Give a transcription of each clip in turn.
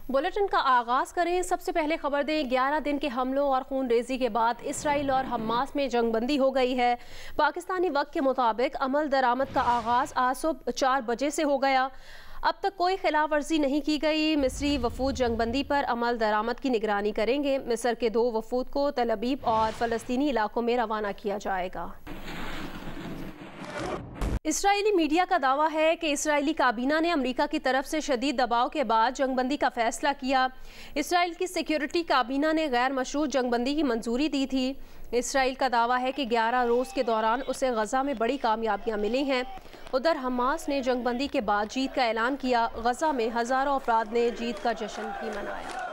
Bulletin का आगाज करें। सबसे पहले खबर दें, 11 दिन के हमलों और खून रेजी के बाद इसराइल और हमास में जंगबंदी हो गई है। पाकिस्तानी वक्त के मुताबिक अमल दरामद का आगाज आज सुबह 4 बजे से हो गया। अब तक कोई खिलाफ वर्जी नहीं की गई। मिस्री वफूद जंगबंदी पर अमल दरामद की निगरानी करेंगे। मिस्र के 2 वफूद को तल अबीब और फ़लस्तीनी इलाकों में रवाना किया जाएगा। इसराइली मीडिया का दावा है कि इसराइली काबीना ने अमेरिका की तरफ से शदीद दबाव के बाद जंगबंदी का फैसला किया। इसराइल की सिक्योरिटी काबीना ने गैर मशरूत जंगबंदी की मंजूरी दी थी। इसराइल का दावा है कि 11 रोज़ के दौरान उसे गज़ा में बड़ी कामयाबियां मिली हैं। उधर हमास ने जंगबंदी के बाद जीत का ऐलान किया। गज़ा में हज़ारों अफराद ने जीत का जश्न भी मनाया।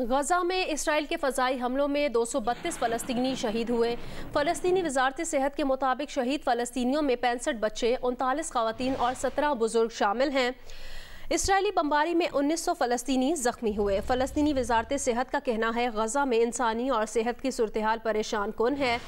गज़ा में इसराइल के फ़ज़ाई हमलों में 232 फ़लस्तीनी शहीद हुए। फ़लस्तीनी वज़ारत सेहत के मुताबिक शहीद फ़लस्तीनियों में 65 बच्चे, 39 ख़वातीन और 17 बुज़ुर्ग शामिल हैं। इसराइली बमबारी में 1900 फ़लस्तीनी ज़ख्मी हुए। फ़लस्तीनी वज़ारत सेहत का कहना है गज़ा में इंसानी और सेहत की सूरत हाल परेशान कुन है।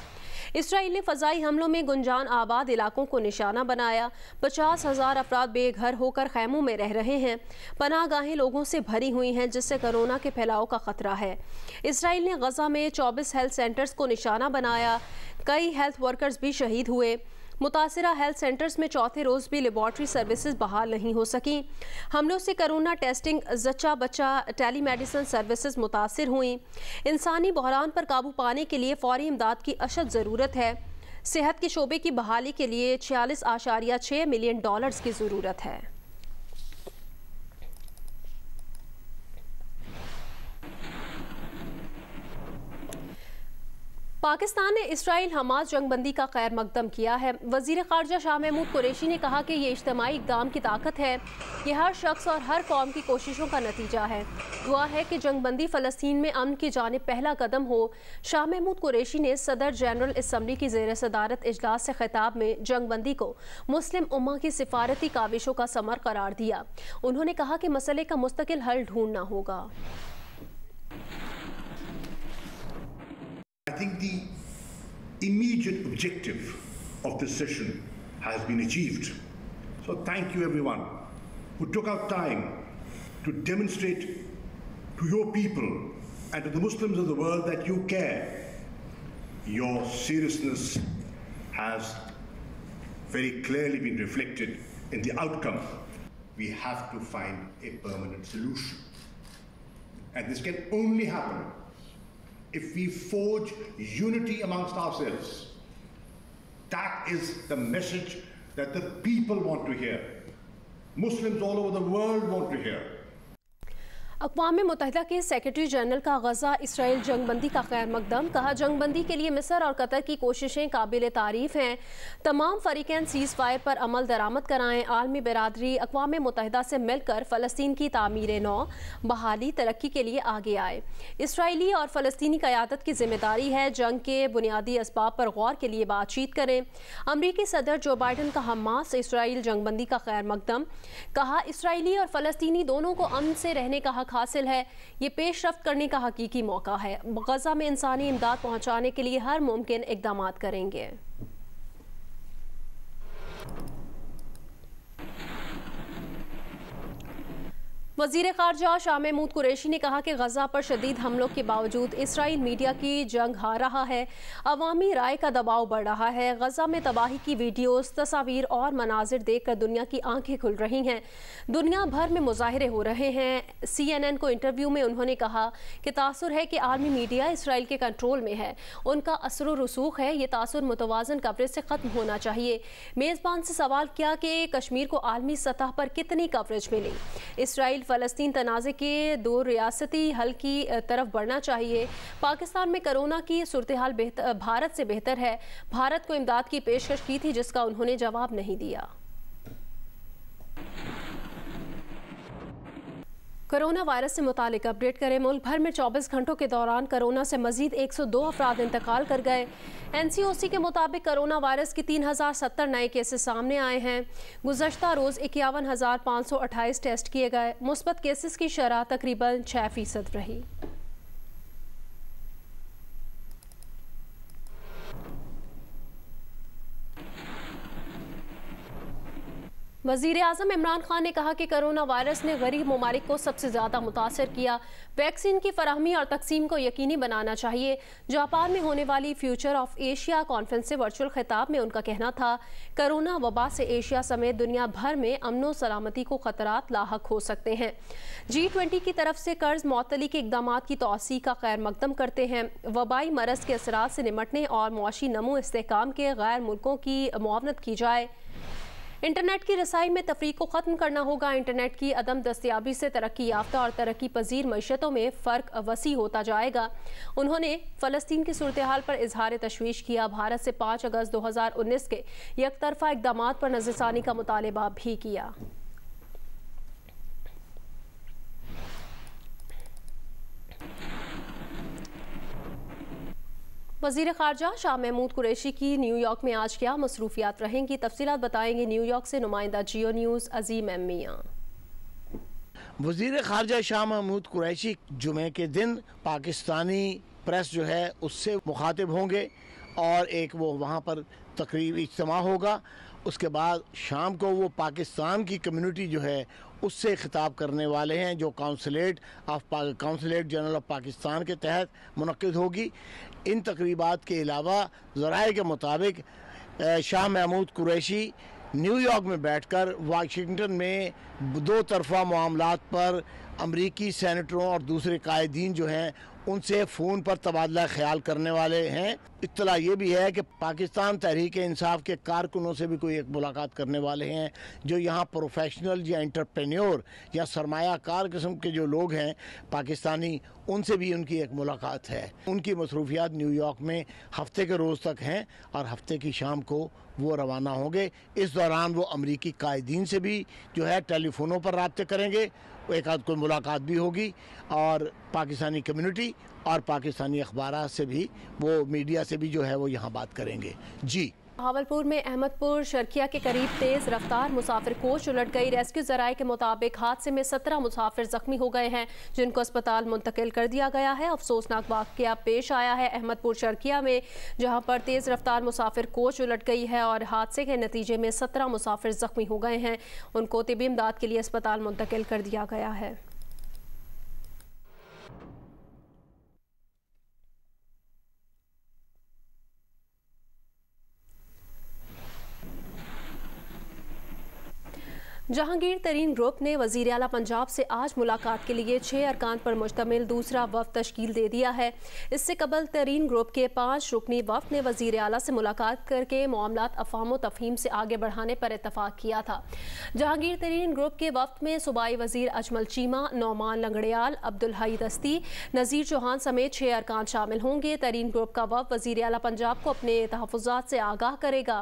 इसराइल ने फ़ज़ाई हमलों में गुंजान आबाद इलाकों को निशाना बनाया। 50,000 अफराद बेघर होकर खैमों में रह रहे हैं। पनाहगाहें लोगों से भरी हुई हैं, जिससे कोरोना के फैलाव का ख़तरा है। इसराइल ने गज़ा में 24 हेल्थ सेंटर्स को निशाना बनाया। कई हेल्थ वर्कर्स भी शहीद हुए। मुतासिरा हेल्थ सेंटर्स में चौथे रोज़ भी लेबॉर्ट्री सर्विसेज बहाल नहीं हो सकी। हमलों से कोरोना टेस्टिंग, जच्चा बच्चा टेलीमेडिसिन सर्विसेज मुतासिर हुई। इंसानी बहरान पर काबू पाने के लिए फौरी इमदाद की अशद ज़रूरत है। सेहत के शोबे की बहाली के लिए $46.6 मिलियन की ज़रूरत है। पाकिस्तान ने इसराइल हमास जंगबंदी का खैर मकदम किया है। वज़ीर ख़ारजा शाह महमूद कुरैशी ने कहा कि ये इज्तिमाई इक़दाम की ताकत है। ये हर शख्स और हर कौम की कोशिशों का नतीजा है। दुआ है कि जंगबंदी फ़लस्तीन में अमन की जानिब पहला कदम हो। शाह महमूद कुरैशी ने सदर जनरल असम्बली की ज़ेर सदारत इजलास से खिताब में जंगबंदी को मुस्लिम उम्मा की सिफारती काविशों का समर करार दिया। उन्होंने कहा कि मसले का मुस्तकिल हल ढूंढना होगा। I think the immediate objective of this session has been achieved. So thank you everyone who took out time to demonstrate to your people and to the Muslims of the world that you care. Your seriousness has very clearly been reflected in the outcome. We have to find a permanent solution. And this can only happen if we forge unity amongst ourselves. That is the message that the people want to hear. Muslims all over the world want to hear. अक़वाम मुत्तहिदा के secretary general का गज़ा Israel जंगबंदी का खैर मकदम। कहा, जंगबंदी के लिए मिस्र और Qatar की कोशिशें काबिल तारीफ़ हैं। तमाम फ़रीक़ैन सीज़ फायर पर अमल दरामद कराएँ। आलमी बिरादरी अक़वाम मुत्तहिदा से मिलकर फ़लस्तीन की तामीर नौ, बहाली, तरक्की के लिए आगे आए। इसराइली और फ़लस्तीनी क़यादत की ज़िम्मेदारी है जंग के बुनियादी असबाब पर गौर के लिए बातचीत करें। अमरीकी सदर जो बाइडन का हमास इसराइल जंगबंदी का खैर मकदम। कहा, इसराइली और फ़लस्तीनी दोनों को अमन से रहने का हक हासिल है। ये पेशरफ्त करने का हकीकी मौका है। गज़ा में इंसानी इमदाद पहुंचाने के लिए हर मुमकिन इक़दाम करेंगे। वज़ीर ख़ारजा शाह महमूद कुरैशी ने कहा कि गज़ा पर शदीद हमलों के बावजूद इसराइल मीडिया की जंग हार रहा है। अवामी राय का दबाव बढ़ रहा है। गज़ा में तबाही की वीडियोस, तस्वीर और मनाजिर देखकर दुनिया की आंखें खुल रही हैं। दुनिया भर में मुजाहरे हो रहे हैं। CNN को इंटरव्यू में उन्होंने कहा कि तासुर है कि आलमी मीडिया इसराइल के कंट्रोल में है। उनका असर व रसूख है। ये तासुर मुतवाज़न कवरेज से ख़त्म होना चाहिए। मेज़बान से सवाल किया कि कश्मीर को आलमी सतह पर कितनी कवरेज मिली। इसराइल फ़लस्तीन तनाज़े के 2 रियासती हल की तरफ बढ़ना चाहिए। पाकिस्तान में कोरोना की सूरत हाल भारत से बेहतर है। भारत को इमदाद की पेशकश की थी, जिसका उन्होंने जवाब नहीं दिया। कोरोना वायरस से मुतालिक अपडेट करें। मुल्क भर में 24 घंटों के दौरान कोरोना से मजीद 102 अफराद इंतकाल कर गए। NCOC के मुताबिक कोरोना वायरस के 3070 नए केसेस सामने आए हैं। गुज़श्ता रोज़ 51,528 टेस्ट किए गए। मुस्बत केसेस की शरह तकरीबन 6% रही। वज़ीर आज़म इमरान खान ने कहा कि कोरोना वायरस ने गरीब ममालिक को सबसे ज़्यादा मुतासर किया। वैक्सीन की फराहमी और तकसीम को यकीनी बनाना चाहिए। जापान में होने वाली फ्यूचर ऑफ एशिया कॉन्फ्रेंस से वर्चुअल खिताब में उनका कहना था, कोरोना वबा से एशिया समेत दुनिया भर में अमन व सलामती को खतरात लाहक हो सकते हैं। G20 की तरफ से कर्ज मुअत्तली के इक़दाम की तौसी का खैर मकदम करते हैं। वबाई मरज़ के असरात से निमटने और मुआशी नमो इस्तेहकाम के गैर मुल्कों की मुआवनत की जाए। इंटरनेट की रसाई में तफरीक को ख़त्म करना होगा। इंटरनेट की अदम दस्तयाबी से तरक्की याफ्ता और तरक्की पजीर मईशतों में फ़र्क वसी होता जाएगा। उन्होंने फ़लस्तीन की सूरत हाल पर इजहार तशवीश किया। भारत से 5 अगस्त 2019 के यकतरफा इक़दाम पर नज़रसानी का मुतालबा भी किया। वज़ीर ख़ारजा शाह महमूद कुरैशी की न्यूयॉर्क में आज क्या मसरूफियात रहेंगी, तफसीलात बताएंगे न्यूयॉर्क से नुमाइंदा जियो न्यूज़ अजीम एम मियां। वज़ीर ख़ारजा शाह महमूद कुरैशी जुमे के दिन पाकिस्तानी प्रेस जो है उससे मुखातिब होंगे और एक वो वहाँ पर तकरीब इज्तिमा होगा। उसके बाद शाम को वो पाकिस्तान की कम्युनिटी जो है उससे खिताब करने वाले हैं, जो काउंसलेट जनरल ऑफ पाकिस्तान के तहत मुनक्किद होगी। इन तकरीबात के अलावा ज़राए के मुताबिक शाह महमूद कुरैशी न्यूयॉर्क में बैठकर वाशिंगटन में दो तरफा मामलात पर अमरीकी सेनेटरों और दूसरे कायदीन जो हैं उनसे फ़ोन पर तबादला ख्याल करने वाले हैं। इत्तला ये भी है कि पाकिस्तान तहरीक इंसाफ के कारकुनों से भी कोई एक मुलाकात करने वाले हैं, जो यहाँ प्रोफेशनल या एंटरप्रेन्योर या सरमायाकार किस्म के जो लोग हैं पाकिस्तानी, उनसे भी उनकी एक मुलाकात है। उनकी मसरूफियात न्यूयॉर्क में हफ्ते के रोज़ तक हैं और हफ्ते की शाम को वो रवाना होंगे। इस दौरान वो अमरीकी कायदीन से भी जो है टेलीफोनों पर राब्ते करेंगे, एक आध कोई मुलाकात भी होगी और पाकिस्तानी कम्युनिटी और पाकिस्तानी अखबारात से भी, वो मीडिया से भी जो है वो यहाँ बात करेंगे। जी, भावलपुर में अहमदपुर शर्किया के करीब तेज रफ्तार मुसाफिर कोच उलट गई। रेस्क्यू जराये के मुताबिक हादसे में 17 मुसाफिर जख्मी हो गए हैं, जिनको अस्पताल मुंतकिल कर दिया गया है। अफसोसनाक वाक़या पेश आया है अहमदपुर शर्किया में, जहां पर तेज रफ्तार मुसाफिर कोच उलट गई है और हादसे के नतीजे में 17 मुसाफिर जख्मी हो गए हैं। उनको तिबी इमदाद के लिए अस्पताल मुंतकिल कर दिया गया है। जहांगीर तरीन ग्रुप ने वज़ीर आला पंजाब से आज मुलाकात के लिए 6 अरकान पर मुश्तमिल दूसरा वफ़द तश्कील दे दिया है। इससे कबल तरीन ग्रुप के 5 रुकनी वफ़द ने वज़ीर आला से मुलाकात करके मामलात अफ़हाम तफ़हीम से आगे बढ़ाने पर इत्तफ़ाक़ किया था। जहांगीर तरीन ग्रुप के वफ़द में सूबाई वज़ीर अजमल चीमा, नौमान लंगड़ियाल, अब्दुल हई दस्ती, नज़ीर चौहान समेत 6 अरकान शामिल होंगे। तरीन ग्रुप का वफ़द वज़ीर आला पंजाब को अपने तहफ़्फ़ुज़ात से आगाह करेगा।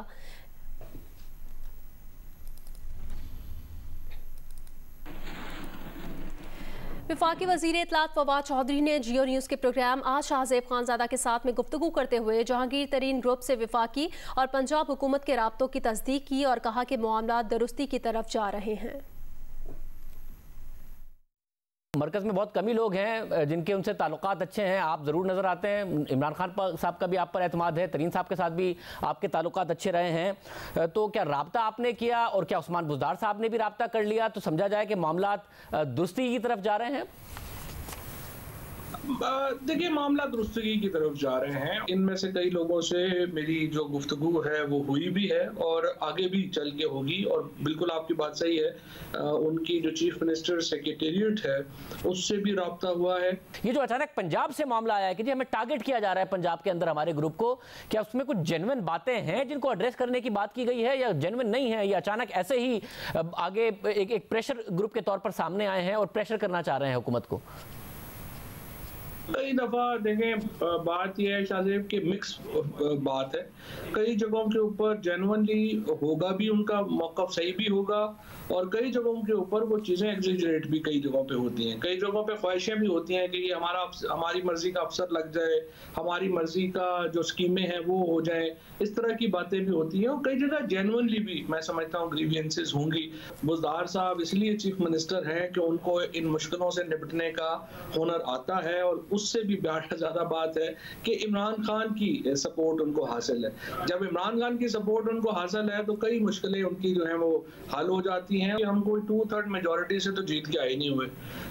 वफाकी वज़ीर इत्तलात फवाद चौधरी ने जियो न्यूज़ के प्रोग्राम आज शाहज़ेब खानज़ादा के साथ में गुफ्तगू करते हुए जहांगीर तरीन ग्रुप से वफाकी और पंजाब हुकूमत के राब्तों की तस्दीक की और कहा कि मामलात दुरुस्ती की तरफ जा रहे हैं। मरकज़ में बहुत कमी लोग हैं जिनके उनसे ताल्लुकात अच्छे हैं। आप ज़रूर नज़र आते हैं। इमरान खान साहब का भी आप पर एतमाद है, तरीन साहब के साथ भी आपके ताल्लुकात अच्छे रहे हैं। तो क्या राब्ता आपने किया और क्या उस्मान बुज़दार साहब ने भी राब्ता कर लिया तो समझा जाए कि मामलात दुरुस्ती की तरफ जा रहे हैं? देखिए, मामला दुरुस्तगी की तरफ जा रहे हैं। इनमें से कई लोगों से मेरी जो गुफ्तगू है वो हुई भी है और आगे भी चल के होगी। और बिल्कुल आपकी बात सही है, उनकी जो चीफ मिनिस्टर सेक्रेटेरिएट है उससे भी राब्ता हुआ है। ये जो अचानक पंजाब से मामला आया है कि जी हमें टारगेट किया जा रहा है पंजाब के अंदर हमारे ग्रुप को, क्या उसमें कुछ जेन्युइन बातें हैं जिनको एड्रेस करने की बात की गई है या जेन्युइन नहीं है? ये अचानक ऐसे ही आगे एक प्रेशर ग्रुप के तौर पर सामने आए हैं और प्रेशर करना चाह रहे हैं हुकूमत को? कई दफ़ा देखें, बात यह है शाहजेब के मिक्स बात है। कई जगहों के ऊपर जेन्युइनली होगा भी, उनका मौक़िफ़ सही भी होगा, और कई जगहों के ऊपर वो चीज़ें एग्जेजरेट भी कई जगहों पे होती हैं। कई जगहों पे ख्वाहिशें भी होती हैं कि ये हमारी मर्ज़ी का अफसर लग जाए, हमारी मर्ज़ी का जो स्कीमें हैं वो हो जाए, इस तरह की बातें भी होती हैं। और कई जगह जेन्युइनली भी मैं समझता हूँ ग्रीवियंसेस होंगी। बुज़दार साहब इसलिए चीफ मिनिस्टर हैं कि उनको इन मुश्किलों से निपटने का हुनर आता है, और उससे भी ज़्यादा बात है कि इमरान खान की सपोर्ट उनको हासिल है। जब इमरान खान की सपोर्ट उनको हासिल है तो कई मुश्किलें उनकी जो है वो हल हो जाती हैं। हम कोई 2/3 मेजॉरिटी से तो जीत के आए नहीं हुए,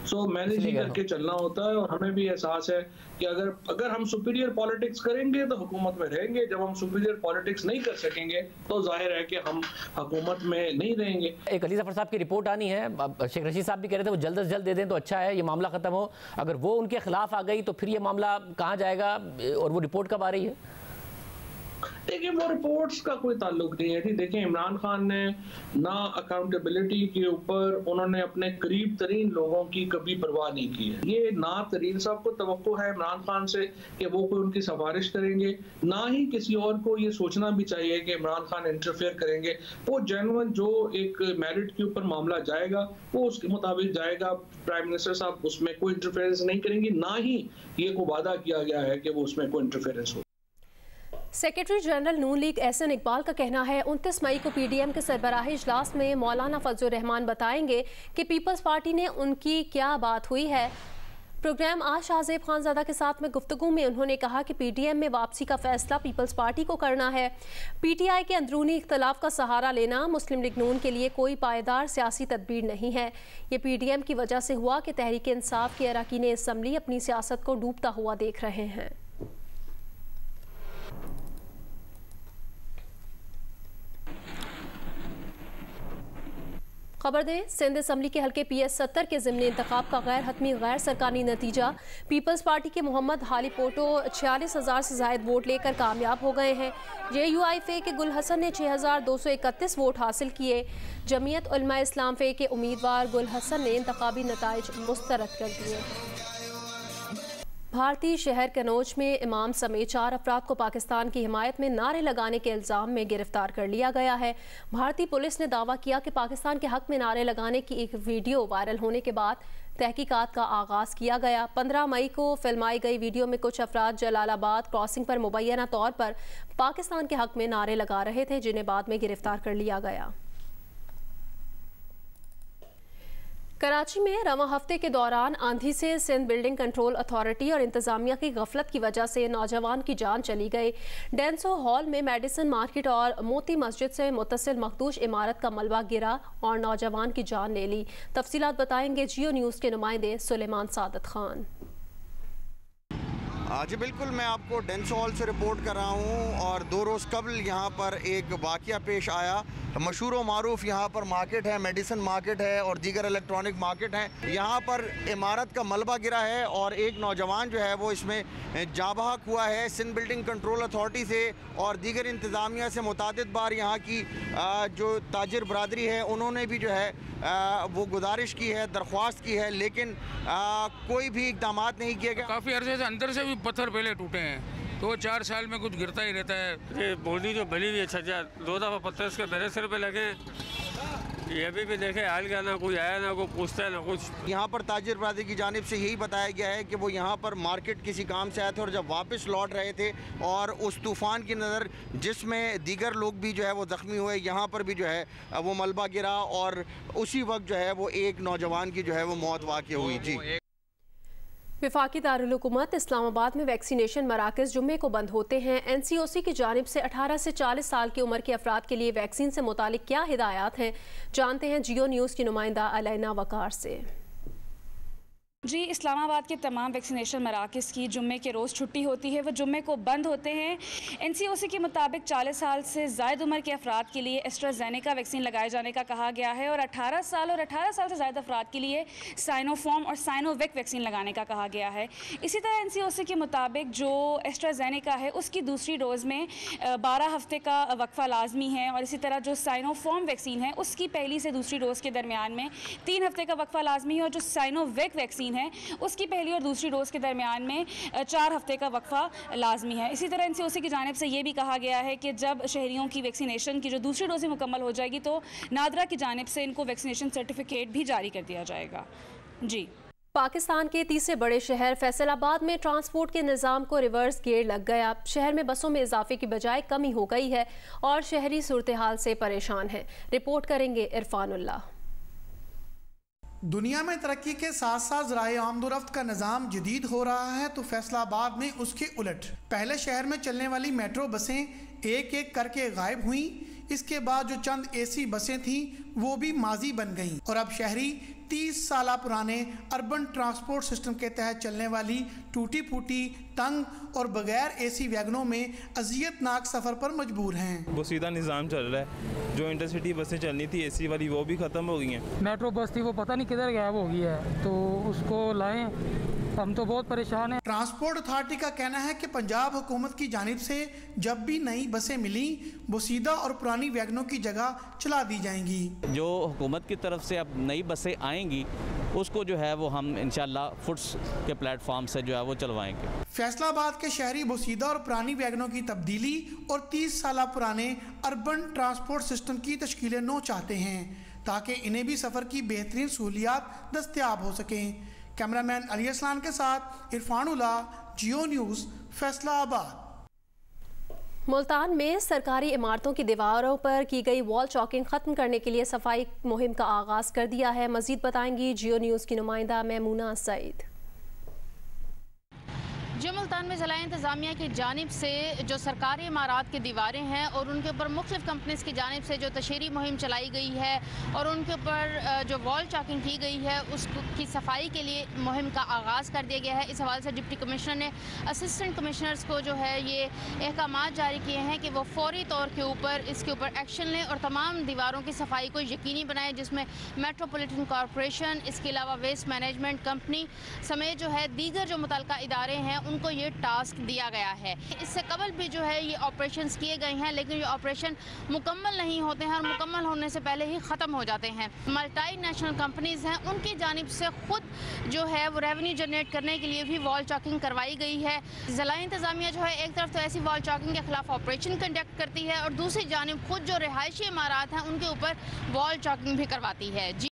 सो मैनेज ही करके चलना होता है। और हमें भी एहसास है कि अगर हम सुपीरियर पॉलिटिक्स करेंगे तो हुकूमत में रहेंगे, जब हम सुपीरियर पॉलिटिक्स नहीं कर सकेंगे तो जाहिर है कि हम हुकूमत में नहीं रहेंगे। एक अली जफर साहब की रिपोर्ट आनी है, शेख रशीद साहब भी कह रहे थे वो जल्द से जल्द दे दें तो अच्छा है, ये मामला खत्म हो। अगर वो उनके खिलाफ आ गई तो फिर ये मामला कहाँ जाएगा, और वो रिपोर्ट कब आ रही है? देखिए, वो रिपोर्ट्स का कोई ताल्लुक नहीं है जी। देखिए, इमरान खान ने ना अकाउंटेबिलिटी के ऊपर उन्होंने अपने करीब तरीन लोगों की कभी परवाह नहीं की है। ये ना तरीन साहब को तवक्को है इमरान खान से कि वो कोई उनकी सिफारिश करेंगे, ना ही किसी और को ये सोचना भी चाहिए कि इमरान खान इंटरफेयर करेंगे। वो जेन्युइन जो एक मेरिट के ऊपर मामला जाएगा वो उसके मुताबिक जाएगा। प्राइम मिनिस्टर साहब उसमें कोई इंटरफेरेंस नहीं करेंगे, ना ही ये को वादा किया गया है कि वो उसमें कोई इंटरफेरेंस हो। सेक्रेटरी जनरल नून लीग एहसन इकबाल का कहना है 29 मई को पीडीएम के सरबराही इजलास में मौलाना फजलुर रहमान बताएंगे कि पीपल्स पार्टी ने उनकी क्या बात हुई है। प्रोग्राम आज शाहजेब खानजादा के साथ में गुफ्तगू में उन्होंने कहा कि पीडीएम में वापसी का फैसला पीपल्स पार्टी को करना है। पीटीआई के अंदरूनी इख्तलाफ का सहारा लेना मुस्लिम लीग नून के लिए कोई पायदार सियासी तदबीर नहीं है। ये पीडीएम की वजह से हुआ कि तहरीक इंसाफ के अरकान असम्बली अपनी सियासत को डूबता हुआ देख रहे हैं। खबर दें, सिंध असम्बली के हल्के PS 70 के ज़िमनी इंतखाब का गैर हतमी गैर सरकारी नतीजा। पीपल्स पार्टी के मोहम्मद हाली पोटो 46,000 से ज़ायद वोट लेकर कामयाब हो गए हैं। JUI-FE के गुल हसन ने 6,231 वोट हासिल किए। जमीयत उलमा इस्लाम फ़े के उम्मीदवार गुल हसन ने इंतखाबी नताइज मुस्तरद कर दिए। भारतीय शहर कनौज में इमाम समेत 4 अफराद को पाकिस्तान की हिमायत में नारे लगाने के इल्ज़ाम में गिरफ्तार कर लिया गया है। भारतीय पुलिस ने दावा किया कि पाकिस्तान के हक में नारे लगाने की एक वीडियो वायरल होने के बाद तहकीकात का आगाज़ किया गया। 15 मई को फिल्माई गई वीडियो में कुछ अफराद जलालाबाद क्रॉसिंग पर मुबैना तौर पर पाकिस्तान के हक में नारे लगा रहे थे, जिन्हें बाद में गिरफ्तार कर लिया गया। कराची में रवां हफ्ते के दौरान आंधी से सिंध बिल्डिंग कंट्रोल अथॉरिटी और इंतजामिया की गफलत की वजह से नौजवान की जान चली गई। डेंसो हॉल में मेडिसन मार्केट और मोती मस्जिद से मुत्तसिल मखदूश इमारत का मलबा गिरा और नौजवान की जान ले ली। तफसीलात बताएंगे जियो न्यूज़ के नुमाइंदे सुलेमान सादत खान। जी बिल्कुल, मैं आपको डेंसो हॉल से रिपोर्ट कर रहा हूँ। और 2 रोज़ कबल यहाँ पर एक वाक़या पेश आया। मशहूर व मारूफ यहाँ पर मार्केट है, मेडिसन मार्केट है और दीगर इलेक्ट्रॉनिक मार्केट हैं। यहाँ पर इमारत का मलबा गिरा है और एक नौजवान जो है वो इसमें जाँ बहक हुआ है। सिंध बिल्डिंग कंट्रोल अथॉरिटी से और दीगर इंतज़ामिया से मुतादिद बार यहाँ की जो ताजिर बरादरी है उन्होंने भी जो है वो गुजारिश की है, दरख्वास्त की है, लेकिन कोई भी इक़दाम नहीं किया गया। काफ़ी अर्से से अंदर से भी पत्थर पहले टूटे हैं, 2-4 साल में कुछ गिरता ही रहता है। ये बॉडी जो भली हुई है छज्जा 2 दफ़ा पत्थर इसके मेरे सिर पे लगे। ये अभी भी देखे हाल का, ना कोई आया ना कोई पूछता है ना कुछ। यहाँ पर ताजिर बरादरी की जानिब से यही बताया गया है कि वो यहाँ पर मार्केट किसी काम से आए थे और जब वापस लौट रहे थे और उस तूफ़ान की नज़र जिसमें दीगर लोग भी जो है वो ज़ख्मी हुए, यहाँ पर भी जो है वो मलबा गिरा और उसी वक्त जो है वो एक नौजवान की जो है वो मौत वाक़ई हुई। जी, वफाकी दारुल हुकूमत इस्लामाबाद में वैक्सीनेशन मराकज़ जुम्मे को बंद होते हैं। NCOC की जानिब से 18 से 40 साल की उम्र के अफराद के लिए वैक्सीन से मुतालिक क्या हिदायत हैं, जानते हैं जियो न्यूज़ की नुमाइंदा अलैना वकार से। जी, इस्लामाबाद के तमाम वैक्सीनेशन मराकज़ की जुम्मे के रोज़ छुट्टी होती है, वो जुम्मे को बंद होते हैं। NCOC के मुताबिक 40 साल से ज़ायद उम्र के अफराद के लिए एस्ट्राजेनेका वैक्सीन लगाए जाने का कहा गया है और 18 साल से ज़ायद अफराद के लिए साइनोफार्म और साइनोवेक वैक्सीन लगाने का कहा गया है। इसी तरह NCOC के मुताबिक जो एस्ट्राजेनेका है उसकी दूसरी डोज़ में 12 हफ्ते का वक्फ़ा लाजमी है और इसी तरह जो साइनोफार्म वैक्सीन है उसकी पहली से दूसरी डोज़ के दरमियान में 3 हफ्ते का वक्फ़ा लाजमी है और जो साइनोवेक वैक्सीन वैक्सीन है उसकी पहली और दूसरी डोज के दरमियान में 4 हफ्ते का वक्फा लाजमी है। इसी तरह NCOC की जानिब से ये भी कहा गया है कि जब शहरियों की वैक्सीनेशन की जो दूसरी डोज मुकम्मल हो जाएगी तो नादरा की जानिब से इनको वैक्सीनेशन सर्टिफिकेट भी जारी कर दिया जाएगा। जी। पाकिस्तान के तीसरे बड़े शहर फैसलाबाद में ट्रांसपोर्ट के निज़ाम को रिवर्स गियर लग गया। शहर में बसों में इजाफे की बजाय कमी हो गई है और शहरी सूरत हाल से परेशान हैं। रिपोर्ट करेंगे इरफानुल्लाह। दुनिया में तरक्की के साथ साथ ज़राए आमदोरफ्त का निज़ाम जदीद हो रहा है तो फैसलाबाद में उसके उलट। पहले शहर में चलने वाली मेट्रो बसें एक एक करके गायब हुई। इसके बाद जो चंद AC बसें थीं वो भी माजी बन गईं और अब शहरी 30 साल पुराने अर्बन ट्रांसपोर्ट सिस्टम के तहत चलने वाली टूटी फूटी, तंग और बगैर AC वैगनों में अजियतनाक सफ़र पर मजबूर हैं। वो सीधा निज़ाम चल रहा है। जो इंटरसिटी बसें चलनी थी AC वाली वो भी ख़त्म हो गई हैं। मेट्रो बस थी वो पता नहीं किधर गायब हो गई है, तो उसको लाएं, हम तो बहुत परेशान हैं। ट्रांसपोर्ट अथॉरिटी का कहना है कि पंजाब हुकूमत की जानिब से जब भी नई बसें मिली वो सीधा और पुरानी वैगनों की जगह चला दी जाएंगी। जो हुकूमत की तरफ से अब नई बसें आएंगी उसको जो है वो हम इंशाल्लाह फुट्स के प्लेटफॉर्म से जो है वो चलवाएंगे। फैसलाबाद के शहरी बोसीदा और पुरानी वैगनों की तब्दीली और 30 साल पुराने अर्बन ट्रांसपोर्ट सिस्टम की तश्कील नौ चाहते हैं ताकि इन्हें भी सफ़र की बेहतरीन सहूलियात दस्तयाब हो सकें। कैमरामैन अली असलान के साथ इरफानुल्लाह, जियो न्यूज़, फैसलाबाद। मुल्तान में सरकारी इमारतों की दीवारों पर की गई वॉल चॉकिंग ख़त्म करने के लिए सफाई मुहिम का आगाज़ कर दिया है। मज़ीद बताएंगी जियो न्यूज़ की नुमाइंदा मैमूना सईद। जियो मुल्तान में ज़िला इंतज़ामिया की जानिब से जो सरकारी इमारात की दीवारें हैं और उनके ऊपर मुख्तलिफ़ कंपनीज़ की जानिब से जो तशहीरी मुहिम चलाई गई है और उनके ऊपर जो वॉल चॉकिंग की गई है उसकी सफाई के लिए मुहिम का आगाज़ कर दिया गया है। इस हवाले से डिप्टी कमिश्नर ने असिस्टेंट कमिश्नर्स को जो है ये अहकामात जारी किए हैं कि वो फौरी तौर के ऊपर इसके ऊपर एक्शन लें और तमाम दीवारों की सफाई को यकीनी बनाएं, जिसमें मेट्रोपॉलिटन कॉरपोरेशन, इसके अलावा वेस्ट मैनेजमेंट कंपनी समेत जो है दीगर जो मुतल्लिका इदारे हैं उनको ये टास्क दिया गया है। इससे कबल भी जो है ये ऑपरेशंस किए गए हैं लेकिन ये ऑपरेशन मुकम्मल नहीं होते हैं और मुकम्मल होने से पहले ही ख़त्म हो जाते हैं। मल्टी नेशनल कंपनीज़ हैं उनकी जानिब से खुद जो है वो रेवेन्यू जनरेट करने के लिए भी वॉल चॉकिंग करवाई गई है। ज़िला इंतज़ामिया जो है एक तरफ तो ऐसी वॉल चॉकिंग के खिलाफ ऑपरेशन कंडक्ट करती है और दूसरी जानिब खुद जो रिहायशी इमारात हैं उनके ऊपर वॉल चॉकिंग भी करवाती है।